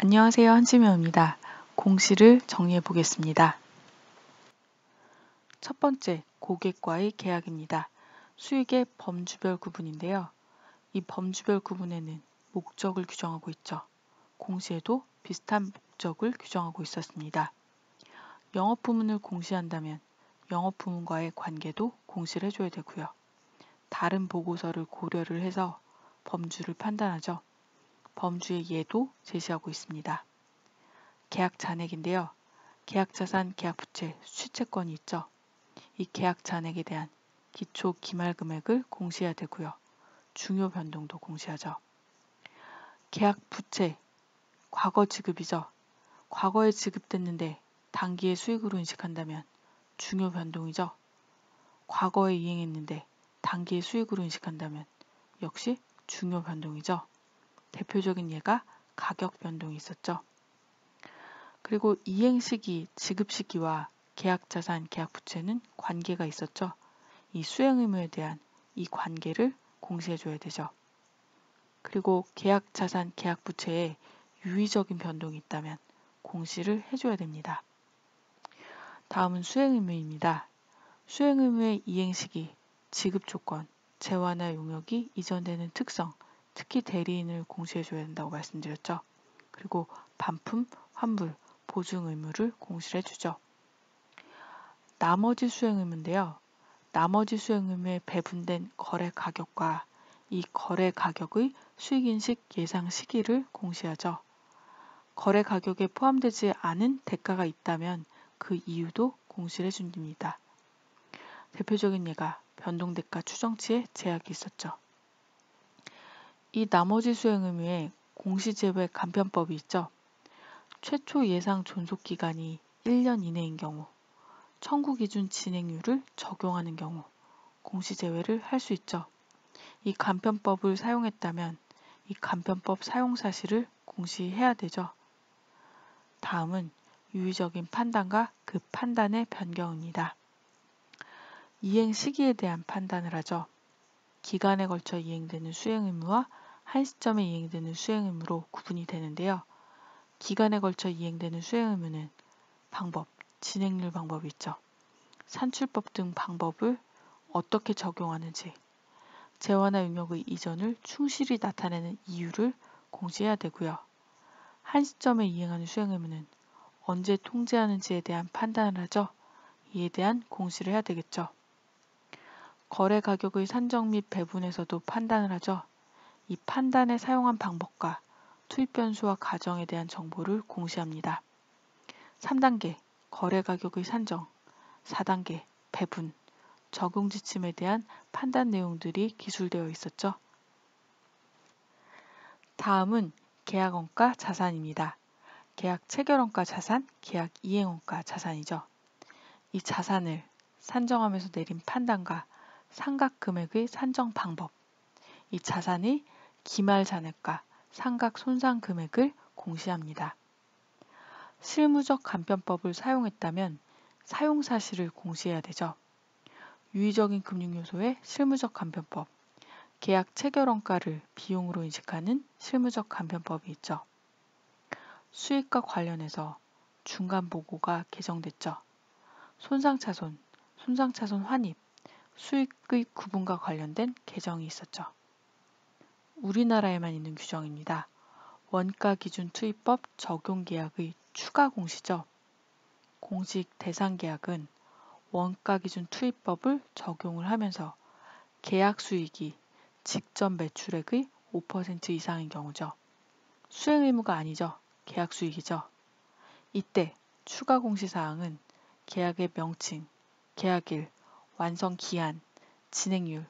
안녕하세요. 한지명입니다. 공시를 정리해 보겠습니다. 첫 번째, 고객과의 계약입니다. 수익의 범주별 구분인데요. 이 범주별 구분에는 목적을 규정하고 있죠. 공시에도 비슷한 목적을 규정하고 있었습니다. 영업 부문을 공시한다면 영업 부문과의 관계도 공시를 해줘야 되고요. 다른 보고서를 고려를 해서 범주를 판단하죠. 범주의 예도 제시하고 있습니다. 계약 잔액인데요. 계약자산, 계약부채, 수취채권이 있죠. 이 계약 잔액에 대한 기초 기말 금액을 공시해야 되고요. 중요 변동도 공시하죠. 계약 부채, 과거 지급이죠. 과거에 지급됐는데 단기의 수익으로 인식한다면 중요 변동이죠. 과거에 이행했는데 단기의 수익으로 인식한다면 역시 중요 변동이죠. 대표적인 예가 가격 변동이 있었죠. 그리고 이행 시기, 지급 시기와 계약 자산, 계약 부채는 관계가 있었죠. 이 수행 의무에 대한 이 관계를 공시해 줘야 되죠. 그리고 계약 자산, 계약 부채에 유의적인 변동이 있다면 공시를 해줘야 됩니다. 다음은 수행 의무입니다. 수행 의무의 이행 시기, 지급 조건, 재화나 용역이 이전되는 특성, 특히 대리인을 공시해 줘야 된다고 말씀드렸죠. 그리고 반품, 환불, 보증 의무를 공시를 해주죠. 나머지 수행 의무인데요. 나머지 수행 의무에 배분된 거래 가격과 이 거래 가격의 수익인식 예상 시기를 공시하죠. 거래 가격에 포함되지 않은 대가가 있다면 그 이유도 공시를 해줍니다. 대표적인 예가 변동대가 추정치의 제약이 있었죠. 이 나머지 수행 의무에 공시제외 간편법이 있죠. 최초 예상 존속기간이 1년 이내인 경우, 청구 기준 진행률을 적용하는 경우 공시제외를 할 수 있죠. 이 간편법을 사용했다면 이 간편법 사용 사실을 공시해야 되죠. 다음은 유의적인 판단과 그 판단의 변경입니다. 이행 시기에 대한 판단을 하죠. 기간에 걸쳐 이행되는 수행 의무와 한 시점에 이행되는 수행 의무로 구분이 되는데요. 기간에 걸쳐 이행되는 수행 의무는 방법, 진행률 방법이 있죠. 산출법 등 방법을 어떻게 적용하는지, 재화나 용역의 이전을 충실히 나타내는 이유를 공시해야 되고요. 한 시점에 이행하는 수행 의무는 언제 통지하는지에 대한 판단을 하죠. 이에 대한 공시를 해야 되겠죠. 거래 가격의 산정 및 배분에서도 판단을 하죠. 이 판단에 사용한 방법과 투입 변수와 가정에 대한 정보를 공시합니다. 3단계 거래 가격의 산정, 4단계 배분, 적용 지침에 대한 판단 내용들이 기술되어 있었죠. 다음은 계약원가 자산입니다. 계약 체결원가 자산, 계약 이행원가 자산이죠. 이 자산을 산정하면서 내린 판단과 상각 금액의 산정 방법, 이 자산의 기말 잔액과 상각 손상 금액을 공시합니다. 실무적 간편법을 사용했다면 사용 사실을 공시해야 되죠. 유의적인 금융 요소의 실무적 간편법, 계약 체결원가를 비용으로 인식하는 실무적 간편법이 있죠. 수익과 관련해서 중간 보고가 개정됐죠. 손상차손, 손상차손 환입, 수익의 구분과 관련된 개정이 있었죠. 우리나라에만 있는 규정입니다. 원가 기준 투입법 적용 계약의 추가 공시죠. 공식 대상 계약은 원가 기준 투입법을 적용을 하면서 계약 수익이 직전 매출액의 5% 이상인 경우죠. 수행 의무가 아니죠. 계약 수익이죠. 이때 추가 공시 사항은 계약의 명칭, 계약일, 완성 기한, 진행률,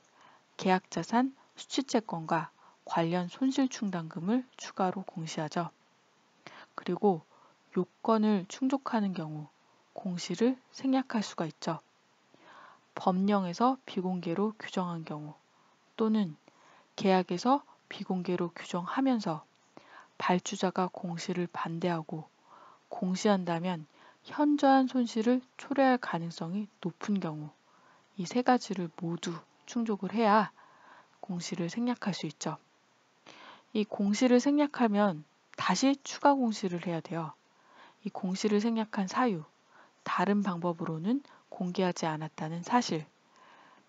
계약 자산, 수취채권과 관련 손실 충당금을 추가로 공시하죠. 그리고 요건을 충족하는 경우 공시를 생략할 수가 있죠. 법령에서 비공개로 규정한 경우 또는 계약에서 비공개로 규정하면서 발주자가 공시를 반대하고 공시한다면 현저한 손실을 초래할 가능성이 높은 경우 이 세 가지를 모두 충족을 해야 공시를 생략할 수 있죠. 이 공시를 생략하면 다시 추가 공시를 해야 돼요. 이 공시를 생략한 사유, 다른 방법으로는 공개하지 않았다는 사실,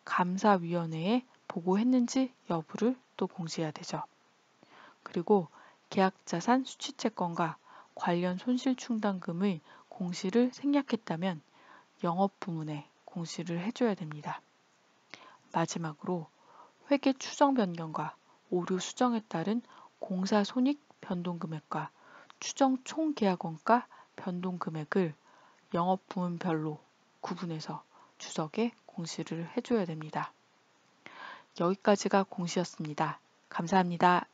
감사위원회에 보고했는지 여부를 또 공시해야 되죠. 그리고 계약자산 수취채권과 관련 손실충당금의 공시를 생략했다면 영업 부문에 공시를 해줘야 됩니다. 마지막으로 회계 추정 변경과 오류 수정에 따른 공사 손익 변동 금액과 추정 총 계약원가 변동 금액을 영업 부문별로 구분해서 주석에 공시를 해줘야 됩니다. 여기까지가 공시였습니다. 감사합니다.